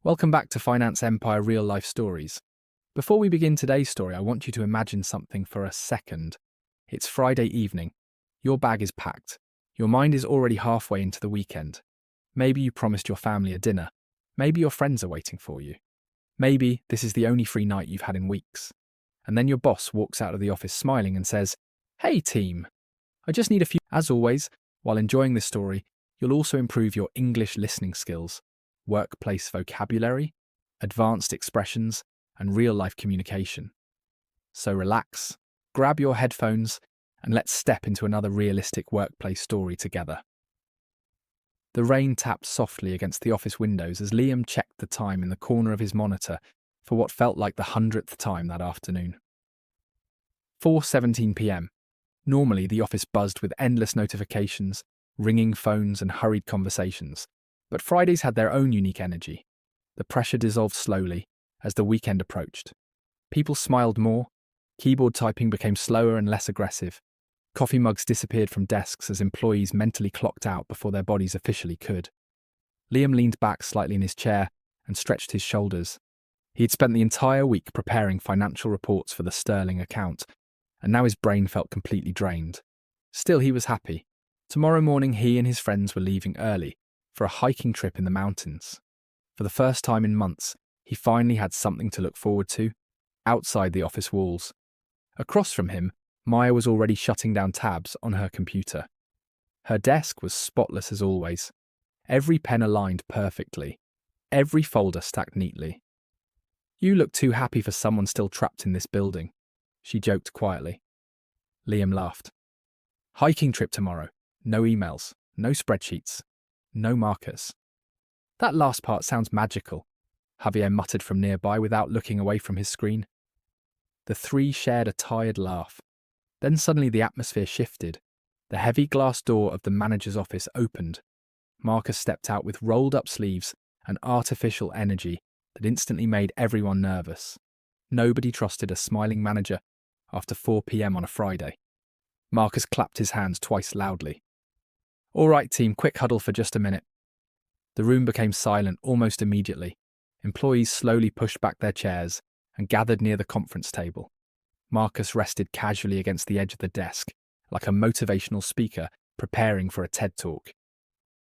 Welcome back to Finance Empire Real Life Stories. Before we begin today's story, I want you to imagine something for a second. It's Friday evening. Your bag is packed. Your mind is already halfway into the weekend. Maybe you promised your family a dinner. Maybe your friends are waiting for you. Maybe this is the only free night you've had in weeks. And then your boss walks out of the office smiling and says, "Hey team, I just need a few." As always, while enjoying this story, you'll also improve your English listening skills, workplace vocabulary, advanced expressions, and real-life communication. So relax, grab your headphones, and let's step into another realistic workplace story together. The rain tapped softly against the office windows as Liam checked the time in the corner of his monitor for what felt like the 100th time that afternoon. 4:17 p.m. Normally, the office buzzed with endless notifications, ringing phones, and hurried conversations. But Fridays had their own unique energy. The pressure dissolved slowly as the weekend approached. People smiled more, keyboard typing became slower and less aggressive. Coffee mugs disappeared from desks as employees mentally clocked out before their bodies officially could. Liam leaned back slightly in his chair and stretched his shoulders. He had spent the entire week preparing financial reports for the Sterling account, and now his brain felt completely drained. Still, he was happy. Tomorrow morning, he and his friends were leaving early for a hiking trip in the mountains. For the first time in months, he finally had something to look forward to, outside the office walls. Across from him, Maya was already shutting down tabs on her computer. Her desk was spotless as always, every pen aligned perfectly, every folder stacked neatly. "You look too happy for someone still trapped in this building," she joked quietly. Liam laughed. "Hiking trip tomorrow. No emails, no spreadsheets, no markers." "That last part sounds magical," Javier muttered from nearby without looking away from his screen. The three shared a tired laugh. Then suddenly the atmosphere shifted. The heavy glass door of the manager's office opened. Marcus stepped out with rolled-up sleeves and artificial energy that instantly made everyone nervous. Nobody trusted a smiling manager after 4 p.m. on a Friday. Marcus clapped his hands twice loudly. "All right, team, quick huddle for just a minute." The room became silent almost immediately. Employees slowly pushed back their chairs and gathered near the conference table. Marcus rested casually against the edge of the desk, like a motivational speaker preparing for a TED Talk.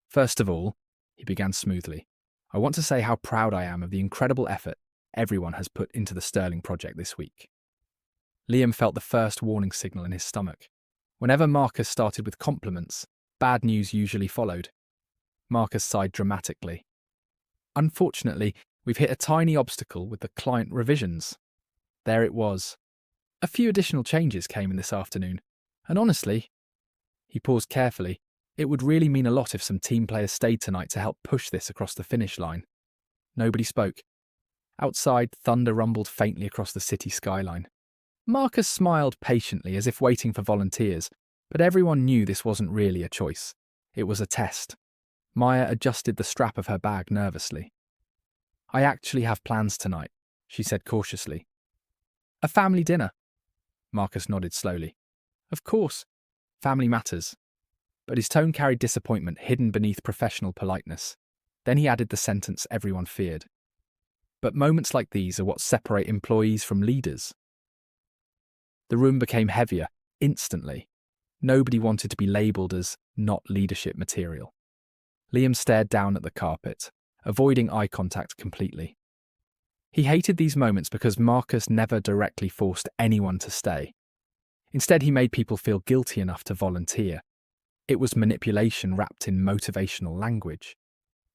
"First of all," he began smoothly, "I want to say how proud I am of the incredible effort everyone has put into the Sterling project this week." Liam felt the first warning signal in his stomach. Whenever Marcus started with compliments, bad news usually followed. Marcus sighed dramatically. "Unfortunately, we've hit a tiny obstacle with the client revisions." There it was. A few additional changes came in this afternoon, and honestly, he paused carefully, it would really mean a lot if some team players stayed tonight to help push this across the finish line. Nobody spoke. Outside, thunder rumbled faintly across the city skyline. Marcus smiled patiently as if waiting for volunteers, but everyone knew this wasn't really a choice. It was a test. Maya adjusted the strap of her bag nervously. "I actually have plans tonight," she said cautiously. "A family dinner." Marcus nodded slowly. "Of course, family matters." But his tone carried disappointment hidden beneath professional politeness. Then he added the sentence everyone feared. "But moments like these are what separate employees from leaders." The room became heavier, instantly. Nobody wanted to be labelled as not leadership material. Liam stared down at the carpet, avoiding eye contact completely. He hated these moments because Marcus never directly forced anyone to stay. Instead, he made people feel guilty enough to volunteer. It was manipulation wrapped in motivational language.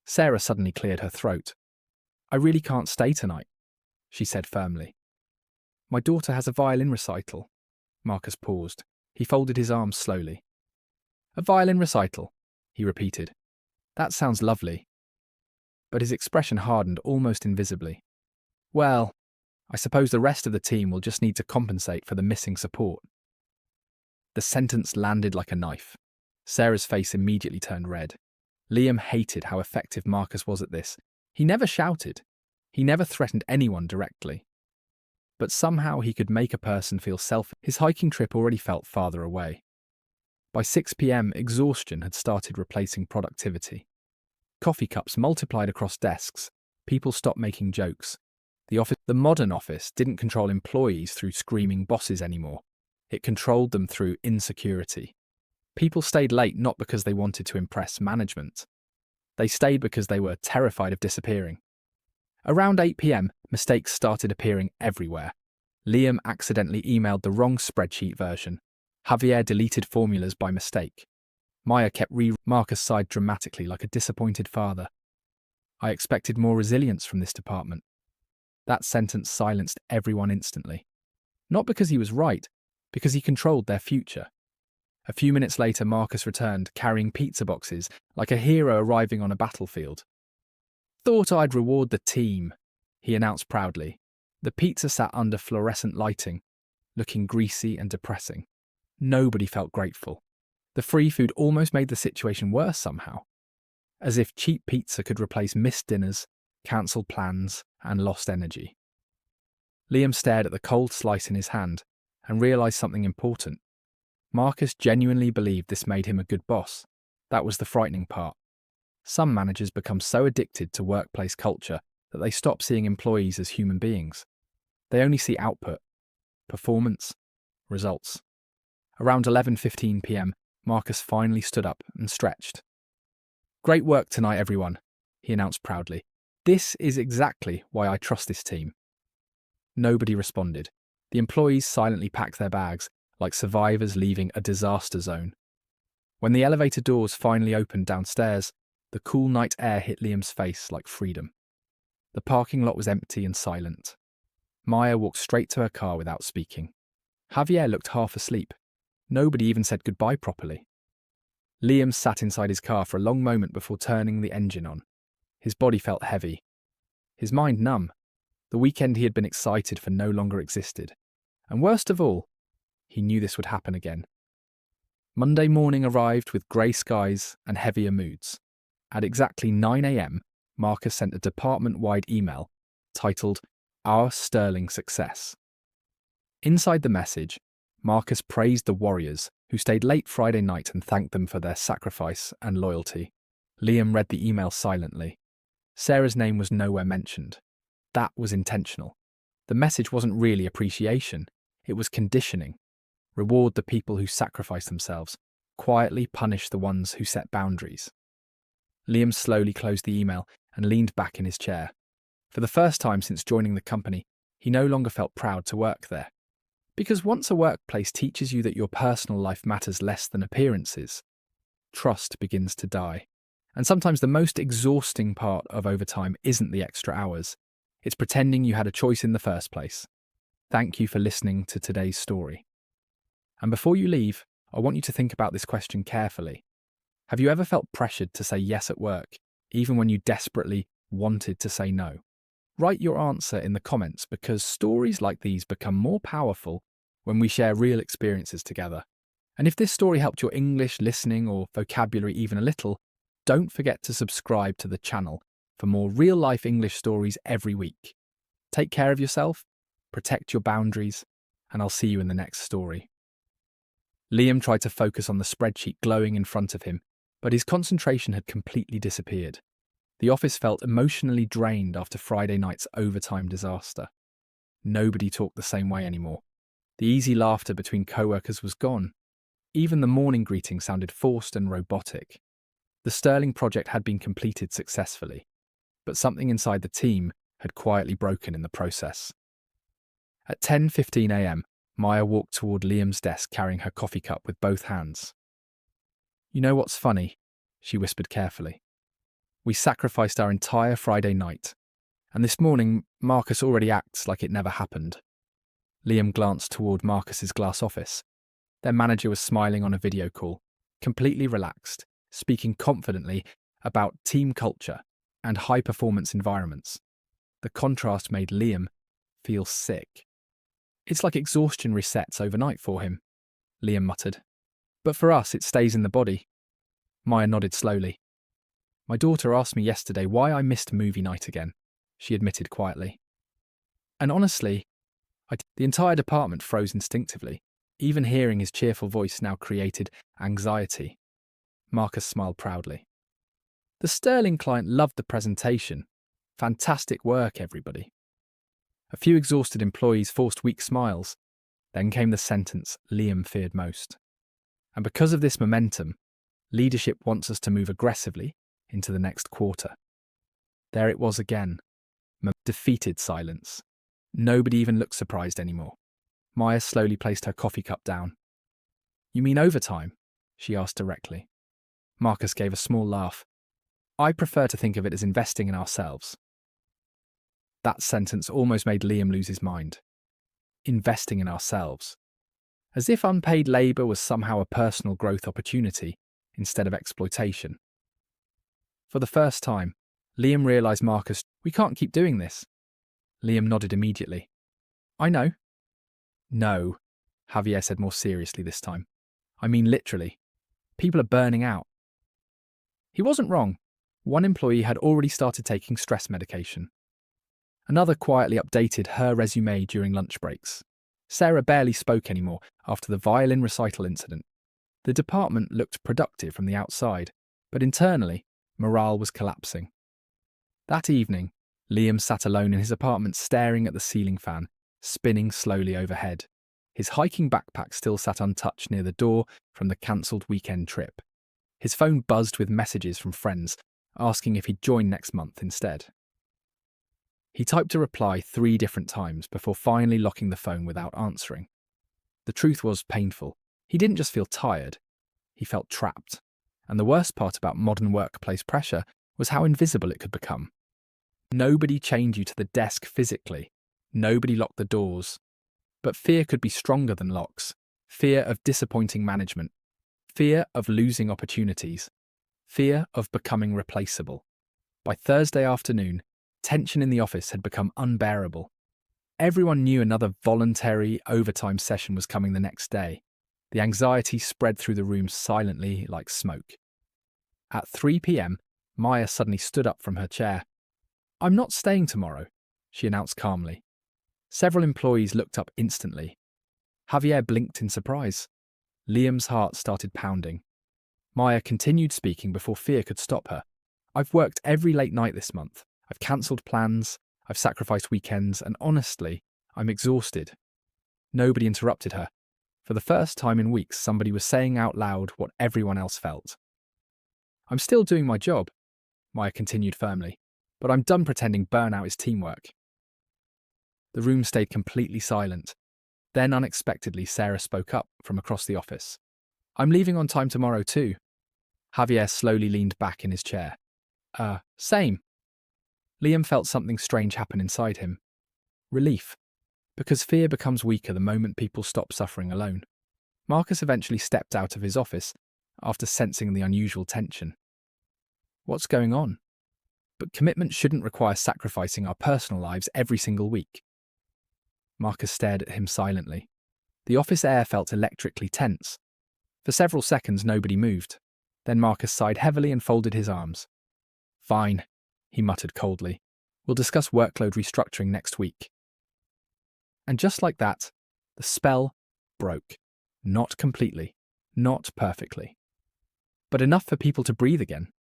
Sarah suddenly cleared her throat. "I really can't stay tonight," she said firmly. "My daughter has a violin recital." Marcus paused. He folded his arms slowly. "A violin recital," he repeated. "That sounds lovely." But his expression hardened almost invisibly. "Well, I suppose the rest of the team will just need to compensate for the missing support." The sentence landed like a knife. Sarah's face immediately turned red. Liam hated how effective Marcus was at this. He never shouted. He never threatened anyone directly. But somehow he could make a person feel selfish. His hiking trip already felt farther away. By 6 p.m, exhaustion had started replacing productivity. Coffee cups multiplied across desks, People stopped making jokes. The modern office didn't control employees through screaming bosses anymore. It controlled them through insecurity. People stayed late not because they wanted to impress management. They stayed because they were terrified of disappearing. Around 8 p.m, mistakes started appearing everywhere. Liam accidentally emailed the wrong spreadsheet version. Javier deleted formulas by mistake. Maya kept Marcus sighed dramatically like a disappointed father. I expected more resilience from this department. That sentence silenced everyone instantly. Not because he was right, because he controlled their future. A few minutes later, Marcus returned, carrying pizza boxes, like a hero arriving on a battlefield. Thought I'd reward the team, he announced proudly. The pizza sat under fluorescent lighting, looking greasy and depressing. Nobody felt grateful. The free food almost made the situation worse somehow. As if cheap pizza could replace missed dinners, cancelled plans, and lost energy. Liam stared at the cold slice in his hand and realised something important. Marcus genuinely believed this made him a good boss. That was the frightening part. Some managers become so addicted to workplace culture that they stop seeing employees as human beings. They only see output, performance, results. Around 11:15 p.m, Marcus finally stood up and stretched. Great work tonight, everyone, he announced proudly. This is exactly why I trust this team. Nobody responded. The employees silently packed their bags, like survivors leaving a disaster zone. When the elevator doors finally opened downstairs, the cool night air hit Liam's face like freedom. The parking lot was empty and silent. Maya walked straight to her car without speaking. Javier looked half asleep. Nobody even said goodbye properly. Liam sat inside his car for a long moment before turning the engine on. His body felt heavy. His mind numb. The weekend he had been excited for no longer existed. And worst of all, he knew this would happen again. Monday morning arrived with grey skies and heavier moods. At exactly 9 a.m, Marcus sent a department-wide email titled, Our Sterling Success. Inside the message, Marcus praised the warriors who stayed late Friday night and thanked them for their sacrifice and loyalty. Liam read the email silently. Sarah's name was nowhere mentioned. That was intentional. The message wasn't really appreciation, it was conditioning. Reward the people who sacrifice themselves, quietly punish the ones who set boundaries. Liam slowly closed the email and leaned back in his chair. For the first time since joining the company, he no longer felt proud to work there. Because once a workplace teaches you that your personal life matters less than appearances, trust begins to die. And sometimes the most exhausting part of overtime isn't the extra hours. It's pretending you had a choice in the first place. Thank you for listening to today's story. And before you leave, I want you to think about this question carefully. Have you ever felt pressured to say yes at work, even when you desperately wanted to say no? Write your answer in the comments because stories like these become more powerful when we share real experiences together. And if this story helped your English listening or vocabulary even a little, don't forget to subscribe to the channel for more real-life English stories every week. Take care of yourself, protect your boundaries, and I'll see you in the next story. Liam tried to focus on the spreadsheet glowing in front of him, but his concentration had completely disappeared. The office felt emotionally drained after Friday night's overtime disaster. Nobody talked the same way anymore. The easy laughter between co-workers was gone. Even the morning greeting sounded forced and robotic. The Sterling project had been completed successfully, but something inside the team had quietly broken in the process. At 10:15 a.m, Maya walked toward Liam's desk carrying her coffee cup with both hands. You know what's funny? She whispered carefully. We sacrificed our entire Friday night, and this morning Marcus already acts like it never happened. Liam glanced toward Marcus's glass office. Their manager was smiling on a video call, completely relaxed, speaking confidently about team culture and high-performance environments. The contrast made Liam feel sick. It's like exhaustion resets overnight for him, Liam muttered. But for us, it stays in the body. Maya nodded slowly. My daughter asked me yesterday why I missed movie night again, she admitted quietly. And honestly, the entire department froze instinctively. Even hearing his cheerful voice now created anxiety. Marcus smiled proudly. The Sterling client loved the presentation. Fantastic work, everybody. A few exhausted employees forced weak smiles. Then came the sentence Liam feared most. And because of this momentum, leadership wants us to move aggressively into the next quarter. There it was again. Defeated silence. Nobody even looked surprised anymore. Maya slowly placed her coffee cup down. "You mean overtime?" she asked directly. Marcus gave a small laugh. "I prefer to think of it as investing in ourselves." That sentence almost made Liam lose his mind. Investing in ourselves. As if unpaid labour was somehow a personal growth opportunity instead of exploitation. For the first time, Liam realised Marcus, "We can't keep doing this." Liam nodded immediately. "I know." "No," Javier said more seriously this time. "I mean literally. People are burning out." He wasn't wrong. One employee had already started taking stress medication. Another quietly updated her resume during lunch breaks. Sarah barely spoke anymore after the violin recital incident. The department looked productive from the outside, but internally, morale was collapsing. That evening, Liam sat alone in his apartment staring at the ceiling fan, spinning slowly overhead. His hiking backpack still sat untouched near the door from the cancelled weekend trip. His phone buzzed with messages from friends, asking if he'd join next month instead. He typed a reply 3 different times before finally locking the phone without answering. The truth was painful. He didn't just feel tired, he felt trapped. And the worst part about modern workplace pressure was how invisible it could become. Nobody chained you to the desk physically. Nobody locked the doors. But fear could be stronger than locks. Fear of disappointing management. Fear of losing opportunities. Fear of becoming replaceable. By Thursday afternoon, tension in the office had become unbearable. Everyone knew another voluntary overtime session was coming the next day. The anxiety spread through the room silently like smoke. At 3 p.m, Maya suddenly stood up from her chair. "I'm not staying tomorrow," she announced calmly. Several employees looked up instantly. Javier blinked in surprise. Liam's heart started pounding. Maya continued speaking before fear could stop her. "I've worked every late night this month. I've cancelled plans, I've sacrificed weekends, and honestly, I'm exhausted." Nobody interrupted her. For the first time in weeks, somebody was saying out loud what everyone else felt. "I'm still doing my job," Maya continued firmly, "but I'm done pretending burnout is teamwork." The room stayed completely silent. Then, unexpectedly, Sarah spoke up from across the office. "I'm leaving on time tomorrow too." Javier slowly leaned back in his chair. Same." Liam felt something strange happen inside him. Relief. Because fear becomes weaker the moment people stop suffering alone. Marcus eventually stepped out of his office after sensing the unusual tension. What's going on? But commitment shouldn't require sacrificing our personal lives every single week. Marcus stared at him silently. The office air felt electrically tense. For several seconds, nobody moved. Then Marcus sighed heavily and folded his arms. "Fine," he muttered coldly. "We'll discuss workload restructuring next week." And just like that, the spell broke. Not completely, not perfectly, but enough for people to breathe again.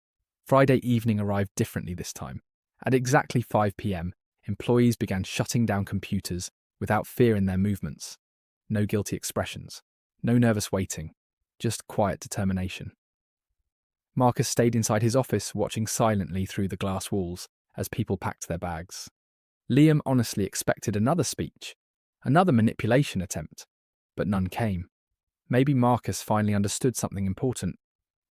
Friday evening arrived differently this time. At exactly 5 p.m, employees began shutting down computers without fear in their movements. No guilty expressions, no nervous waiting, just quiet determination. Marcus stayed inside his office, watching silently through the glass walls as people packed their bags. Liam honestly expected another speech, another manipulation attempt, but none came. Maybe Marcus finally understood something important.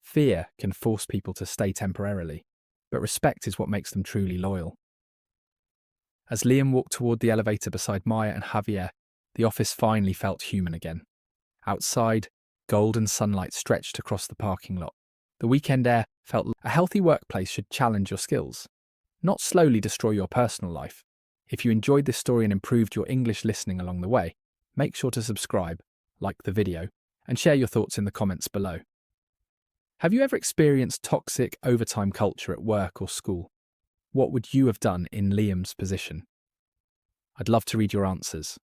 Fear can force people to stay temporarily, but respect is what makes them truly loyal. As Liam walked toward the elevator beside Maya and Javier, the office finally felt human again. Outside, golden sunlight stretched across the parking lot. The weekend air felt a healthy workplace should challenge your skills, not slowly destroy your personal life. If you enjoyed this story and improved your English listening along the way, make sure to subscribe, like the video, and share your thoughts in the comments below. Have you ever experienced toxic overtime culture at work or school? What would you have done in Liam's position? I'd love to read your answers.